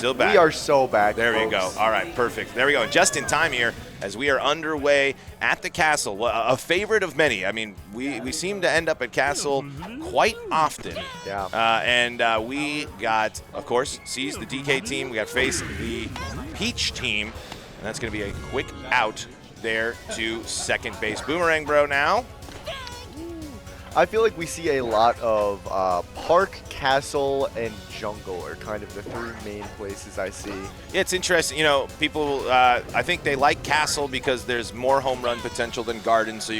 Still back. We are so back. There we folks. go. All right, perfect. There we go. Just in time here as we are underway at the castle. Well, a favorite of many. I mean, we seem to end up at castle quite often. Yeah. And we got, of course, C's, the DK team. We got Face, the Peach team. And that's going to be a quick out there to second base. Boomerang Bro now. I feel like we see a lot of park, castle, and jungle are kind of the three main places I see. Yeah, it's interesting. You know, people, I think they like castle because there's more home run potential than garden. So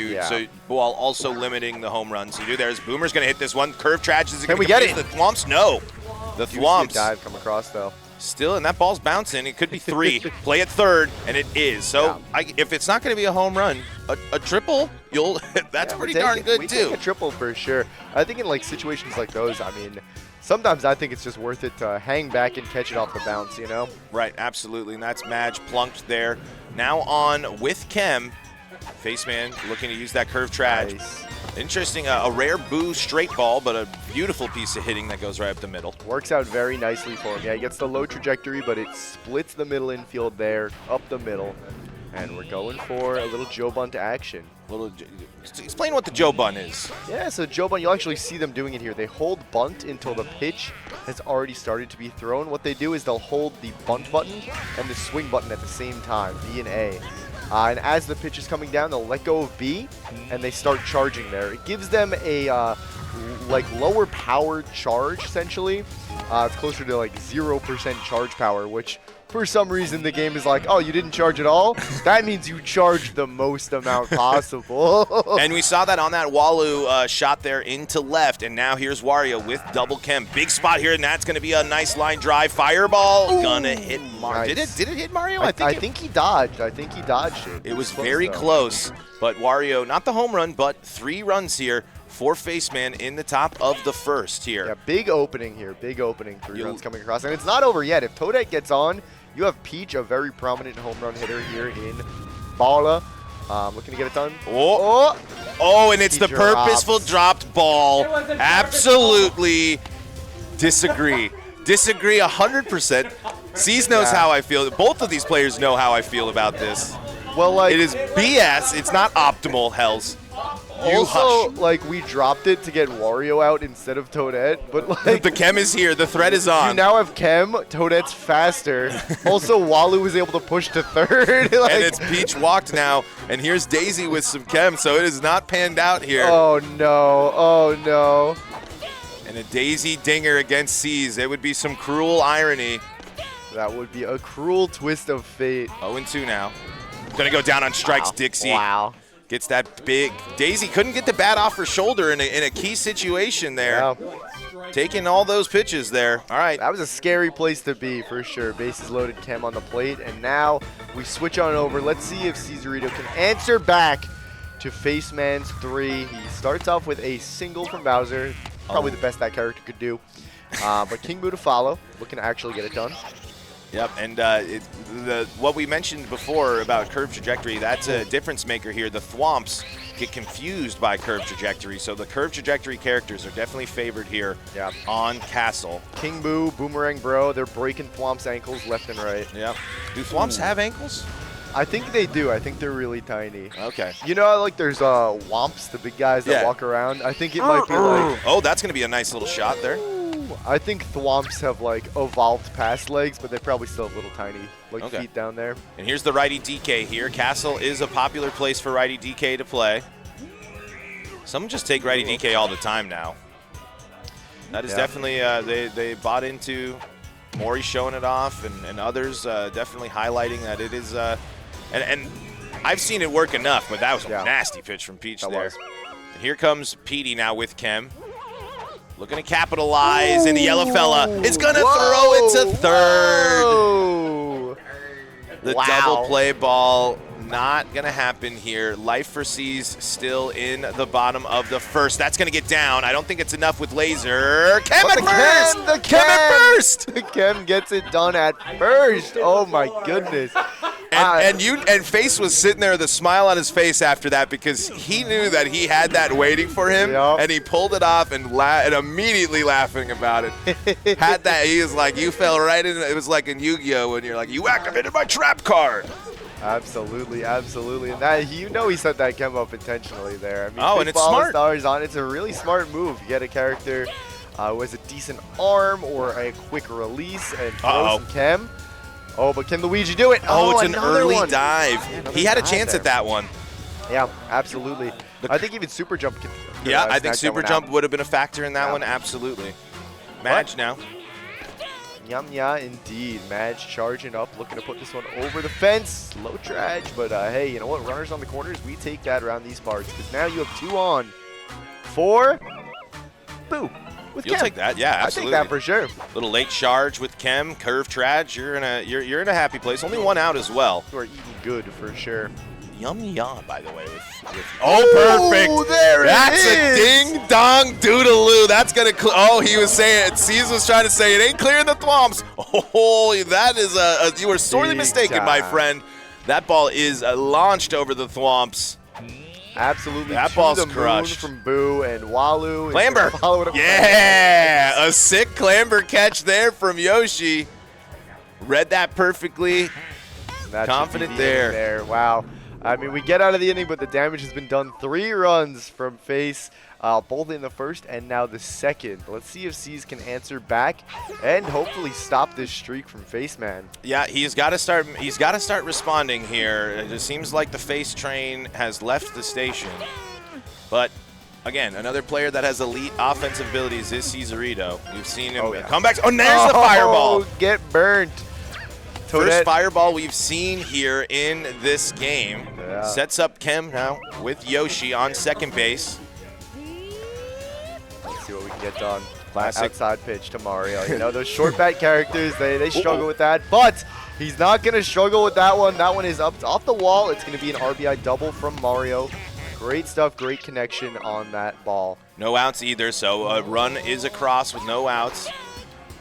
while also limiting the home runs. So there's Boomer's going to hit this one. Curve trash. Is it Can we gonna get be it? The Thwomps? No. The Thwomps. Dive come across though. Still, and that ball's bouncing. It could be 3. Play at third, and it is. So if it's not going to be a home run, a triple, that's pretty darn good we too. Take a triple for sure. I think in like situations like those, I mean, sometimes I think it's just worth it to hang back and catch it off the bounce, you know? Right, absolutely. And that's Madge plunked there. Now on with Chem. Faceman looking to use that curve trad. Nice. Interesting, a rare boo straight ball, but a beautiful piece of hitting that goes right up the middle. Works out very nicely for him. Yeah, he gets the low trajectory, but it splits the middle infield there, up the middle. And we're going for a little Joe Bunt action. Explain what the Joe Bun is. Yeah, so Joe Bunt, you'll actually see them doing it here. They hold bunt until the pitch has already started to be thrown. What they do is they'll hold the bunt button and the swing button at the same time, B and A. And as the pitch is coming down, they'll let go of B, and they start charging there. It gives them a like lower powered charge, essentially. It's closer to like 0% charge power, which for some reason the game is like, oh, you didn't charge at all? That means you charged the most amount possible. And we saw that on that Walu shot there into left, and now here's Wario with double Chem. Big spot here, and that's going to be a nice line drive. Fireball gonna hit Mario. Nice. Did it hit Mario? I think he dodged. I think he dodged it. It was very close, but Wario, not the home run, but 3 runs here for Faceman in the top of the first here. Yeah, big opening here. Big opening. 3 runs coming across. And it's not over yet. If Toadette gets on, you have Peach, a very prominent home run hitter here in Balla. Looking to get it done. And it's the purposeful dropped ball. Absolutely disagree. Disagree 100%. C's knows how I feel. Both of these players know how I feel about this. Well, like, it is BS. It's not optimal, Hells. Also, like, we dropped it to get Wario out instead of Toadette, but like the Chem is here. The threat is on. You now have Chem. Toadette's faster. Also, Walu was able to push to third. Like, and it's Peach walked now, and here's Daisy with some Chem, so it is not panned out here. Oh no! Oh no! And a Daisy dinger against C's. It would be some cruel irony. That would be a cruel twist of fate. 0-2 now. Gonna go down on strikes, Dixie. Wow. Gets that big. Daisy couldn't get the bat off her shoulder in a key situation there. Yeah. Taking all those pitches there. All right. That was a scary place to be for sure. Bases loaded, Chem on the plate. And now we switch on over. Let's see if Cézarito can answer back to Faceman's 3. He starts off with a single from Bowser. Probably the best that character could do. But King Boo to follow. Looking to actually get it done. Yep, and what we mentioned before about curve trajectory, that's a difference maker here. The Thwomps get confused by curve trajectory, so the curve trajectory characters are definitely favored here on Castle. King Boo, Boomerang Bro, they're breaking Thwomp's ankles left and right. Yep. Do Thwomps have ankles? I think they do. I think they're really tiny. Okay. You know, like there's Womps, the big guys that walk around. I think it might be like... Oh, that's going to be a nice little shot there. I think Thwomps have like evolved past legs, but they probably still have little tiny feet down there. And here's the righty DK here. Castle is a popular place for righty DK to play. Some just take righty DK all the time now. That is definitely, they bought into Maury showing it off, and others definitely highlighting that it is, and I've seen it work enough, but that was a nasty pitch from Peach there. And here comes Petey now with Chem. Looking to capitalize, and the yellow fella is going to throw it to third. The double play ball, not going to happen here. Life for C's still in the bottom of the first. That's going to get down. I don't think it's enough with Laser. Chem at first! Chem at first! The Chem gets it done at first. Oh, my goodness. And Face was sitting there with a smile on his face after that because he knew that he had that waiting for him, and he pulled it off and immediately laughing about it. Had that, he was like, you fell right in. It was like in Yu-Gi-Oh when you're like, you activated my trap card. Absolutely, absolutely, and that he set that chem up intentionally there. I mean, and it's smart. Stars on. It's a really smart move. You get a character who has a decent arm or a quick release and throw some chem. Oh, but can Luigi do it? Oh, it's an early one. dive. Yeah, he had a chance at that one. Yeah, absolutely. I think even Super Jump could I think Super Jump would have been a factor in that one, absolutely. Madge now. Yeah, indeed. Madge charging up, looking to put this one over the fence. Low trash, but hey, you know what? Runners on the corners, we take that around these parts because now you have 2 on 4. Boo. You'll take that, yeah, absolutely. I take that for sure. Little late charge with Chem, curve trad. You're in a happy place. Only 1 out as well. You are eating good for sure. Yum, by the way. Oh, perfect. Oh, there That's it is. A ding dong doodaloo. That's gonna. He was saying. C's was trying to say it ain't clearing the thwomps. Oh, that is you were sorely mistaken, my friend. That ball is launched over the thwomps. Absolutely. That ball's crushed. From Boo and Walu. Clamber. Yeah, a sick clamber catch there from Yoshi. Read that perfectly. Confident there. Wow. I mean, we get out of the inning, but the damage has been done. 3 runs from Face, both in the first and now the second. Let's see if C's can answer back and hopefully stop this streak from Face Man. Yeah, he's got to start. He's got to start responding here. It seems like the Face train has left the station, but again, another player that has elite offensive abilities is Cézarito. We've seen him comebacks. Oh, and there's the fireball. Get burnt. First fireball we've seen here in this game. Sets up Chem now with Yoshi on second base. Let's see what we can get done. Classic outside pitch to Mario. You know, those short bat characters, they struggle with that. But he's not going to struggle with that one. That one is up off the wall. It's going to be an RBI double from Mario. Great stuff, great connection on that ball. No outs either, so a run is across with no outs.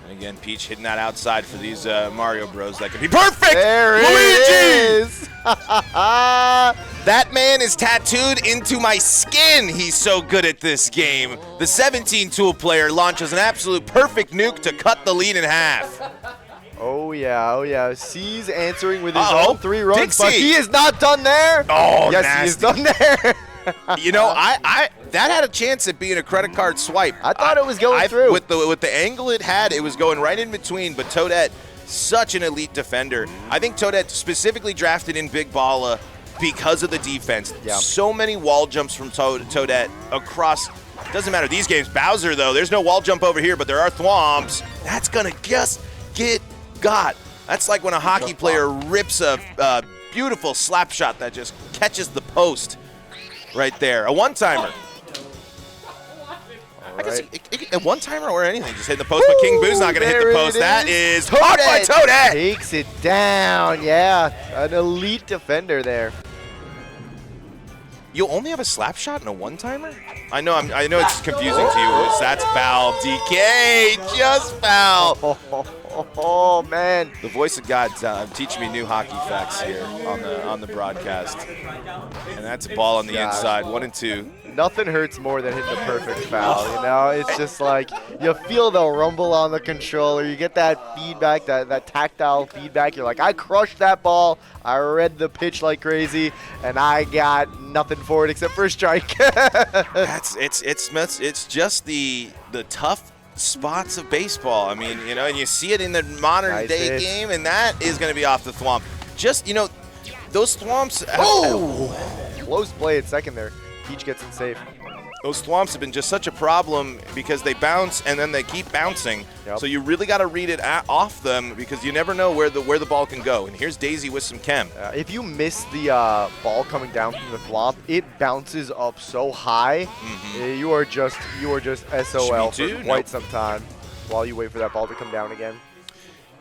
And again, Peach hitting that outside for these Mario Bros. That could be perfect! There it is! That man is tattooed into my skin. He's so good at this game. The 17-tool player launches an absolute perfect nuke to cut the lead in half. Oh yeah. C's answering with his own 3 runs, Dixie. but he is not done there. Oh, yes, nasty. he is done there. You know, that had a chance at being a credit card swipe. I thought it was going through. With the angle it had, it was going right in between. But Toadette, such an elite defender. I think Toadette specifically drafted in Big Balla because of the defense. Yeah. So many wall jumps from Toadette across. Doesn't matter these games. Bowser though, there's no wall jump over here, but there are thwomps. That's gonna just get got. That's like when a hockey player rips a beautiful slap shot that just catches the post. Right there, a one-timer. I guess a one-timer or anything, just hitting the post, but King Boo's not going to hit the post. That is caught by Toadette. Takes it down, yeah. An elite defender there. You only have a slap shot and a one-timer? I know it's confusing to you. That's foul, DK, just foul. Oh man. The voice of God teaching me new hockey facts here on the broadcast. And that's a ball on the inside, 1-2. Nothing hurts more than hitting a perfect foul, you know? It's just like you feel the rumble on the controller. You get that feedback, that tactile feedback. You're like, I crushed that ball. I read the pitch like crazy, and I got nothing for it except for a strike. It's just the tough spots of baseball. I mean, you know, and you see it in the modern day game, and that is going to be off the thwomp. Just, you know, those thwomps. Close play at second there. Peach gets it safe. Those thwomps have been just such a problem because they bounce and then they keep bouncing. Yep. So you really got to read it off them because you never know where the ball can go. And here's Daisy with some chem. If you miss the ball coming down from the thwomp, it bounces up so high. You are just SOL for quite some time while you wait for that ball to come down again.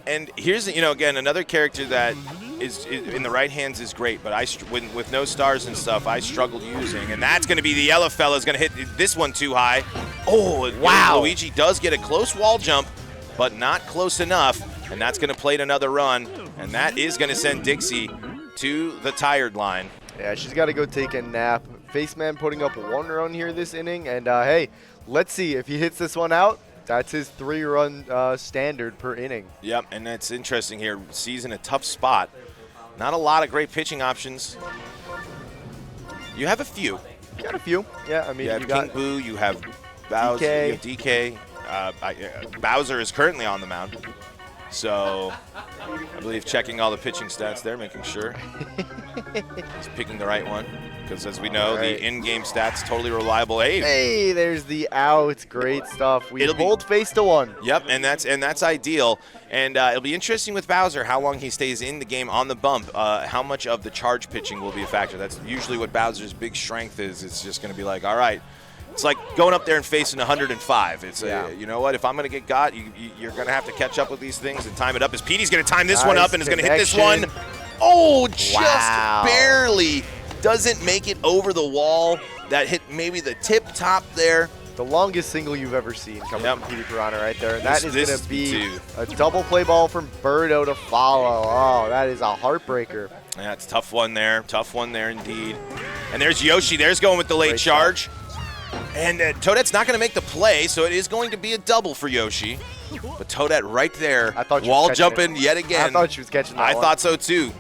And here's, you know, again, another character that is in the right hands is great, but with no stars and stuff, I struggled using. And that's going to be the yellow fella's going to hit this one too high. Oh, wow. Luigi does get a close wall jump, but not close enough. And that's going to plate another run. And that is going to send Dixie to the tired line. Yeah, she's got to go take a nap. Faceman putting up 1 run here this inning, and hey, let's see if he hits this one out. That's his 3-run standard per inning. Yep, and it's interesting here. C's in a tough spot. Not a lot of great pitching options. You have a few. You got a few. Yeah, I mean, you have King Boo, you have Bowser, DK. you have DK. Bowser is currently on the mound. So, I believe checking all the pitching stats there, making sure he's picking the right one. Because as we know, the in-game stats totally reliable. Hey, there's the out. Great stuff. We both face to 1. Yep, and that's ideal. And it'll be interesting with Bowser how long he stays in the game on the bump. How much of the charge pitching will be a factor. That's usually what Bowser's big strength is. It's just going to be like, all right. It's like going up there and facing 105. It's you know what? If I'm going to get got, you're going to have to catch up with these things and time it up. As Petey's going to time this one up and is going to hit this one. Oh, just barely. Doesn't make it over the wall. That hit maybe the tip top there. The longest single you've ever seen coming from Petey Piranha right there. And that is going to be a double play ball from Birdo to follow. Oh, that is a heartbreaker. Yeah, it's a tough one there. Tough one there indeed. And there's Yoshi. There's going with the late charge. And Toadette's not going to make the play, so it is going to be a double for Yoshi. But Toadette right there, wall jumping yet again. I thought she was catching that one. I thought so too.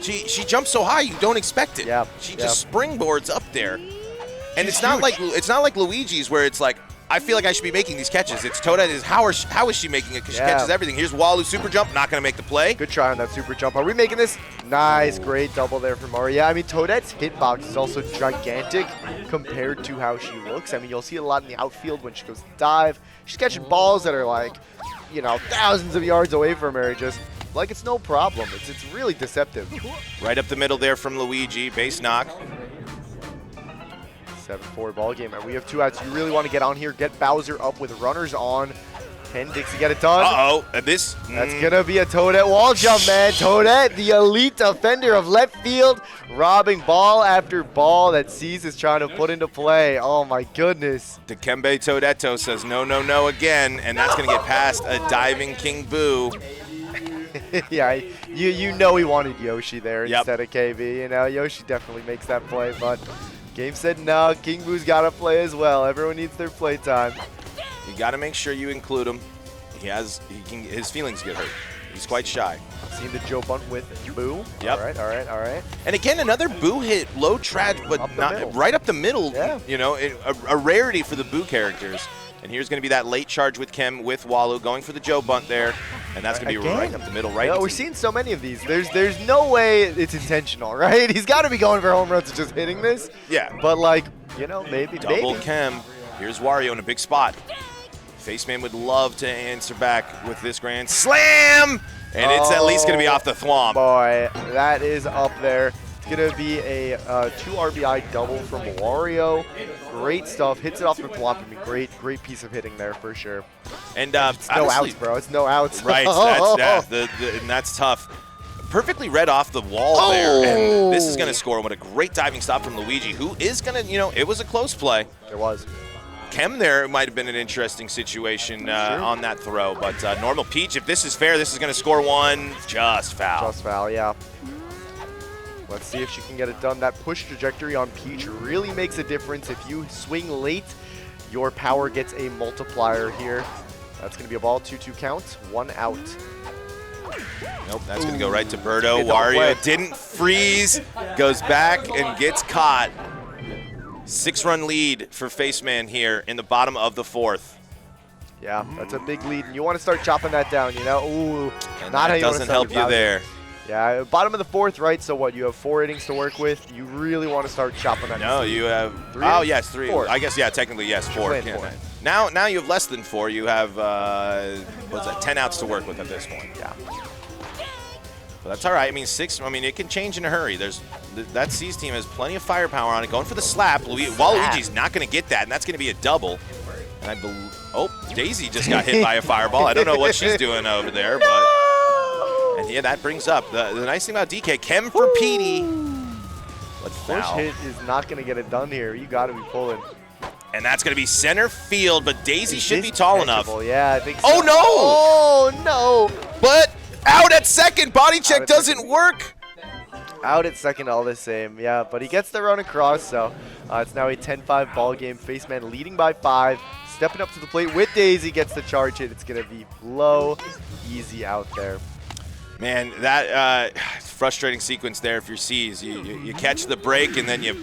She jumps so high you don't expect it. Yeah. She just springboards up there. And it's not like Luigi's where it's like, I feel like I should be making these catches. It's Toadette is how is she making it because she catches everything. Here's Walu super jump, not going to make the play. Good try on that super jump. Are we making this? Nice, great double there from Mario. Yeah, I mean, Toadette's hitbox is also gigantic compared to how she looks. I mean, you'll see it a lot in the outfield when she goes to dive. She's catching balls that are like, you know, thousands of yards away from her. Just like it's no problem. It's really deceptive. Right up the middle there from Luigi, base knock. 7-4 ball game, and we have 2 outs. You really want to get on here, get Bowser up with runners on. Can Dixie get it done? Uh-oh, That's going to be a Toadette wall jump, man. Toadette, the elite defender of left field, robbing ball after ball that C's is trying to put into play. Oh, my goodness. Dikembe Toadetto says no, no, no again, and that's going to get past a diving King Boo. Yeah, you know he wanted Yoshi there instead of KB. You know, Yoshi definitely makes that play, but game said no. King Boo's got to play as well. Everyone needs their play time. You got to make sure you include him. His feelings get hurt. He's quite shy. Seen the Joe bunt with Boo. Yep. All right. And again, another Boo hit, low trad, but right up the middle. Yeah. You know, a rarity for the Boo characters. And here's going to be that late charge with Kem with Walu going for the Joe bunt there, and that's going to be right up the middle, right? No, we're seeing so many of these. There's no way it's intentional, right? He's got to be going for home runs and just hitting this. Yeah. But like, you know, maybe. Double Kem. Here's Wario in a big spot. Faceman would love to answer back with this grand slam, and it's at least going to be off the thwomp. Boy, that is up there. It's going to be a 2 RBI double from Wario. Great stuff. Hits it off the thwomp. I mean, great piece of hitting there for sure. And it's no outs, bro. It's no outs. Right. And that's tough. Perfectly read off the wall there. And this is going to score. What a great diving stop from Luigi, who is going to, you know, it was a close play. It was. Kem there might have been an interesting situation on that throw, but normal Peach, if this is fair, this is going to score 1. Just foul. Just foul, yeah. Let's see if she can get it done. That push trajectory on Peach really makes a difference. If you swing late, your power gets a multiplier here. That's going to be a ball, 2-2 count, 1 out. Nope, that's going to go right to Birdo. Wario didn't freeze, goes back and gets caught. 6-run lead for Faceman here in the bottom of the 4th. Yeah, that's a big lead, and you want to start chopping that down, you know? Ooh, and not that doesn't help you there. Yeah, bottom of the 4th, right? So what? You have 4 innings to work with. You really want to start chopping that. No, you have 3. Oh yes, 3. 4. I guess technically yes, 4. Now you have less than 4. You have what's that? 10 outs to work with at this point. Yeah. But that's all right. I mean, 6. I mean, it can change in a hurry. That C's team has plenty of firepower on it. Going for the slap. Waluigi's not going to get that, and that's going to be a double. And I believe. Daisy just got hit by a fireball. I don't know what she's doing over there, but. And yeah, that brings up the nice thing about DK. Kem for Petey. Push hit is not going to get it done here. You got to be pulling. And that's going to be center field, but Daisy should be tall enough. Yeah, I think so. Oh, no! Oh, no! But out at second. Body check doesn't work. Out at second all the same, yeah, but he gets the run across, so it's now a 10-5 ball game. Faceman leading by 5, stepping up to the plate with Daisy, gets the charge hit. It's going to be low, easy out there. Man, that frustrating sequence there if you're C's. You catch the break and then you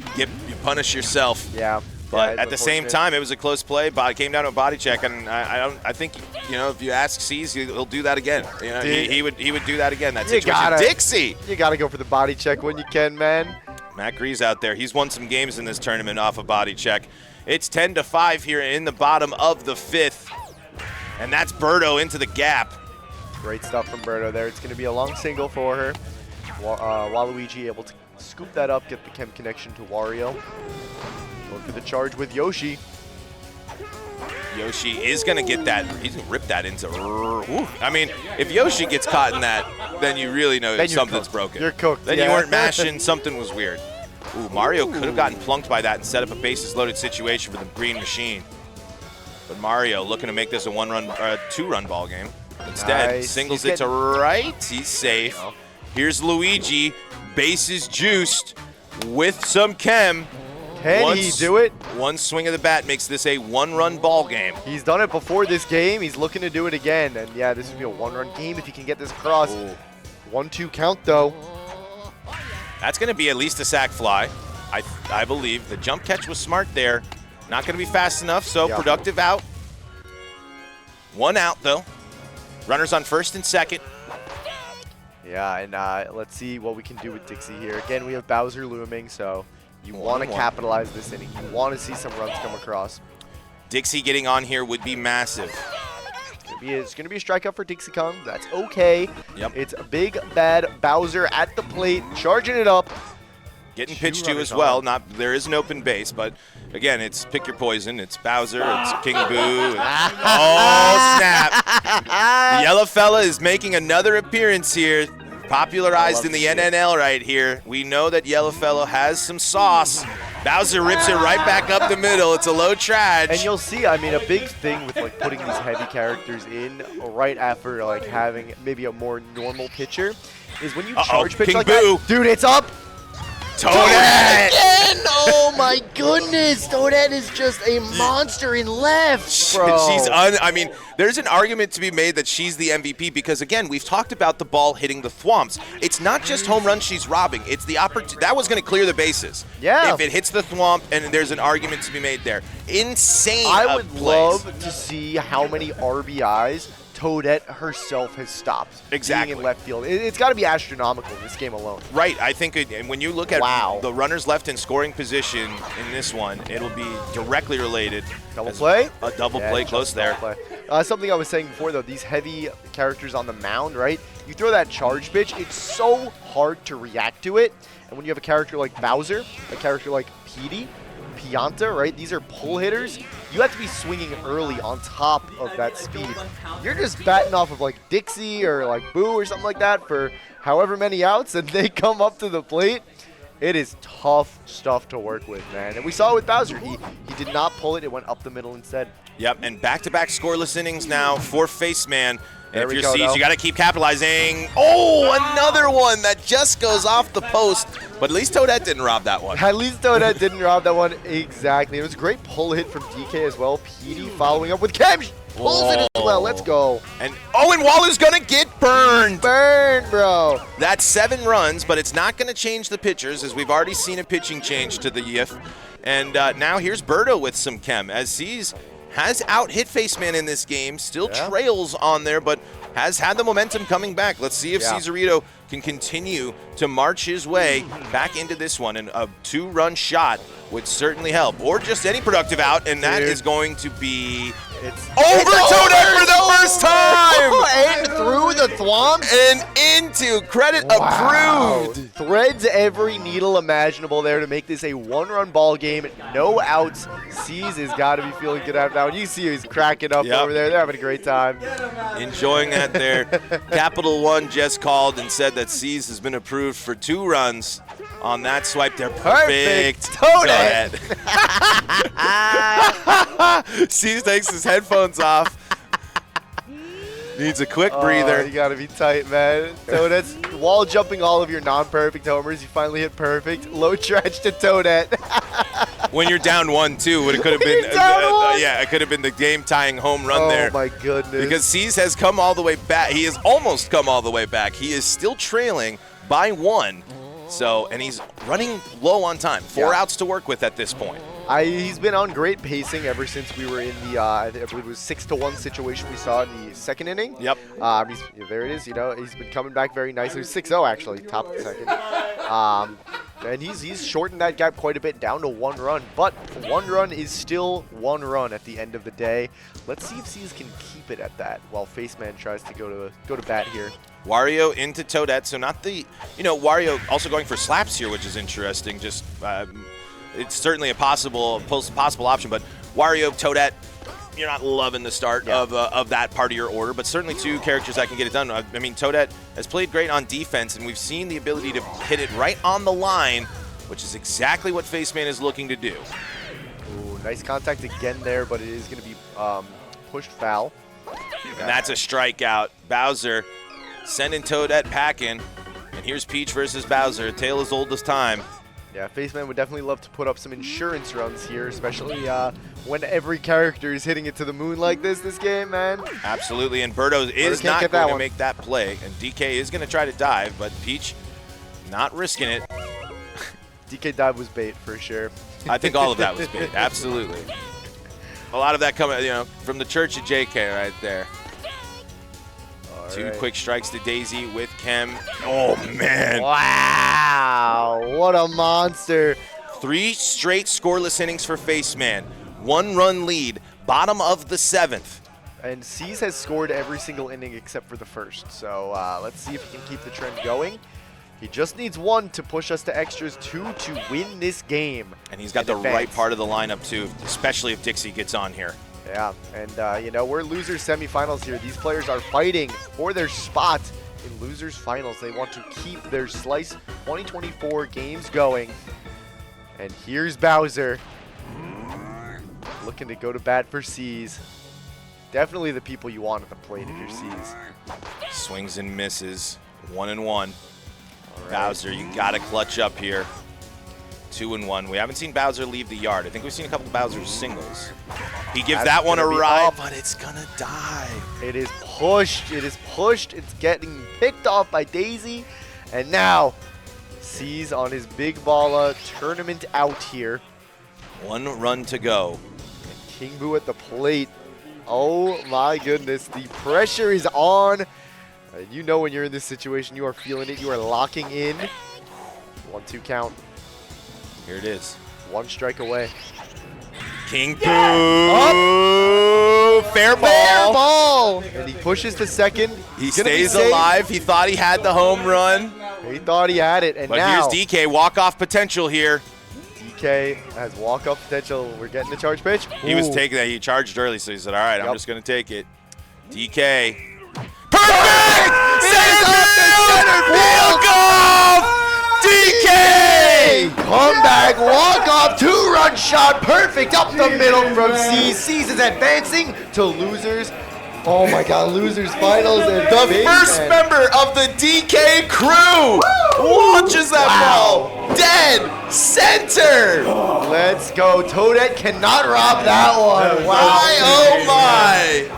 punish yourself. Yeah. But at the same time, it was a close play. Came down to a body check, and I think if you ask C's, he'll do that again. He would do that again. That situation. Dixie, you gotta go for the body check when you can, man. Matt Grease out there. He's won some games in this tournament off a body check. It's 10-5 here in the bottom of the 5th, and that's Berto into the gap. Great stuff from Berto there. It's gonna be a long single for her. Waluigi able to scoop that up, get the chem connection to Wario. Going for the charge with Yoshi. Yoshi is going to get that. He's going to rip that into. Ooh. I mean, if Yoshi gets caught in that, then you really know something's broken. You're cooked. Then you weren't mashing. Something was weird. Ooh, Mario could have gotten plunked by that and set up a bases-loaded situation for the green machine. But Mario looking to make this a two-run ball game. Instead, singles it to right. He's safe. Here's Luigi, bases juiced with some chem. Can he do it? One swing of the bat makes this a one-run ball game. He's done it before this game. He's looking to do it again. And yeah, this would be a one-run game if he can get this across. 1-2 count, though. That's going to be at least a sac fly, I believe. The jump catch was smart there. Not going to be fast enough, so productive out. 1 out, though. Runners on first and second. Yeah, and let's see what we can do with Dixie here. Again, we have Bowser looming, so you want to capitalize this inning. You want to see some runs come across. Dixie getting on here would be massive. It's going to be a strikeout for Dixie Kong. That's okay. Yep. It's a big, bad Bowser at the plate, charging it up. Getting pitched to as well. There is an open base, but again, it's pick your poison. It's Bowser. It's King Boo. Oh, snap. The yellow fella is making another appearance here. Popularized in the NNL right here. We know that yellow fellow has some sauce. Bowser rips it right back up the middle. It's a low trash. And you'll see, I mean, a big thing with like putting these heavy characters in right after like having maybe a more normal pitcher is when you charge pitch like that. Dude, it's up. Toadette again! Oh my goodness! Toadette is just a monster in left, bro. I mean, there's an argument to be made that she's the MVP because, again, we've talked about the ball hitting the thwomps. It's not just home runs she's robbing. It's the opportunity. That was going to clear the bases. Yeah. If it hits the thwomp, and there's an argument to be made there. Insane. I would love to see how many RBIs Toadette herself has stopped being in left field. It's got to be astronomical in this game alone. Right. I think when you look at the runners left in scoring position in this one, it'll be directly related. Double play? A double play close there. Something I was saying before, though, these heavy characters on the mound, right? You throw that charge pitch, it's so hard to react to it. And when you have a character like Bowser, a character like Pianta, right? These are pull hitters. You have to be swinging early on top of that speed. You're just batting off of like Dixie or like Boo or something like that for however many outs, and they come up to the plate. It is tough stuff to work with, man. And we saw it with Bowser. He did not pull it. It went up the middle instead. Yep, and back-to-back scoreless innings now for Faceman. And if you're C's, you got to keep capitalizing. Oh, another one that just goes off the post. But at least Toadette didn't rob that one. At least Toadette didn't rob that one. Exactly. It was a great pull hit from DK as well. PD following up with Chem. Pulls it as well. Let's go. And Waller's going to get burned. Burned, bro. That's 7 runs, but it's not going to change the pitchers, as we've already seen a pitching change to the YIF. And now here's Berto with some Chem, as C's has out-hit Faceman in this game, still trails on there, but has had the momentum coming back. Let's see if Cézarito can continue to march his way back into this one, and a 2-run shot would certainly help, or just any productive out, and that is going to be over Toadette for the first time! And through the thwomp. And into, credit approved. Threads every needle imaginable there to make this a 1-run ball game. No outs. C's has got to be feeling good out now. You see he's cracking up over there. They're having a great time. Enjoying that there. Capital One just called and said that C's has been approved for 2 runs on that swipe there. Perfect. Toadette. C's takes his headphones off. Needs a quick breather. You gotta be tight, man. Toadette's wall jumping all of your non-perfect homers. You finally hit perfect. Low trash to Toadette. When you're down 1, too, it could have been it could have been the game-tying home run there. Oh my goodness! Because Cez has come all the way back. He has almost come all the way back. He is still trailing by 1. So, and he's running low on time. 4 outs to work with at this point. He's been on great pacing ever since we were in the, I believe it was 6-1 situation we saw in the second inning. Yep. There it is. You know, he's been coming back very nicely. 6-0 actually, top of the second. And he's shortened that gap quite a bit, down to 1 run. But 1 run is still 1 run at the end of the day. Let's see if Cez can keep it at that while Faceman tries to go to bat here. Wario into Toadette, so not the, Wario also going for slaps here, which is interesting. Just, it's certainly a possible option, but Wario, Toadette, you're not loving the start of that part of your order, but certainly 2 characters that can get it done. I mean, Toadette has played great on defense, and we've seen the ability to hit it right on the line, which is exactly what Faceman is looking to do. Ooh, nice contact again there, but it is going to be pushed foul. And that's a strikeout. Bowser sending Toadette packing, and here's Peach versus Bowser, a tale as old as time. Yeah, Faceman would definitely love to put up some insurance runs here, especially when every character is hitting it to the moon like this game, man. Absolutely, and Birdo is not going to make that play, and DK is going to try to dive, but Peach not risking it. DK dive was bait for sure. I think all of that was bait, absolutely. A lot of that coming, from the Church of JK right there. 2 quick strikes to Daisy with Kem. Oh, man. Wow. What a monster. 3 straight scoreless innings for Faceman. 1-run lead, bottom of the 7th. And Cez has scored every single inning except for the first. So let's see if he can keep the trend going. He just needs 1 to push us to extras, 2 to win this game. And he's got the right part of the lineup, too, especially if Dixie gets on here. Yeah, and we're losers semifinals here. These players are fighting for their spot in losers finals. They want to keep their Slice 2024 games going. And here's Bowser looking to go to bat for Cez. Definitely the people you want at the plate if you're Cez. Swings and misses, 1-1. Bowser, you got to clutch up here. 2-1. We haven't seen Bowser leave the yard. I think we've seen a couple of Bowser singles. He gives that one a ride, but it's going to die. It is pushed. It is pushed. It's getting picked off by Daisy. And now, Cez on his big Balla tournament out here. 1 run to go. And King Boo at the plate. Oh my goodness. The pressure is on. You know when you're in this situation, you are feeling it. You are locking in. 1-2 count. Here it is. 1 strike away. King Boo! Oh. Fair ball! Fair ball! And he pushes to second. He stays alive. He thought he had the home run. He thought he had it, and but now here's DK, walk-off potential here. DK has walk-off potential. We're getting the charge pitch. He was taking that. He charged early, so he said, all right, I'm just going to take it. DK. Perfect! Center field goal! DK! Comeback, walk-off, 2-run shot, perfect up the middle from Cez. Cez is advancing to losers. Oh my God, losers finals. And the first member of the DK crew launches that ball. Dead center. Let's go. Toadette cannot rob that one. Wow. Oh my.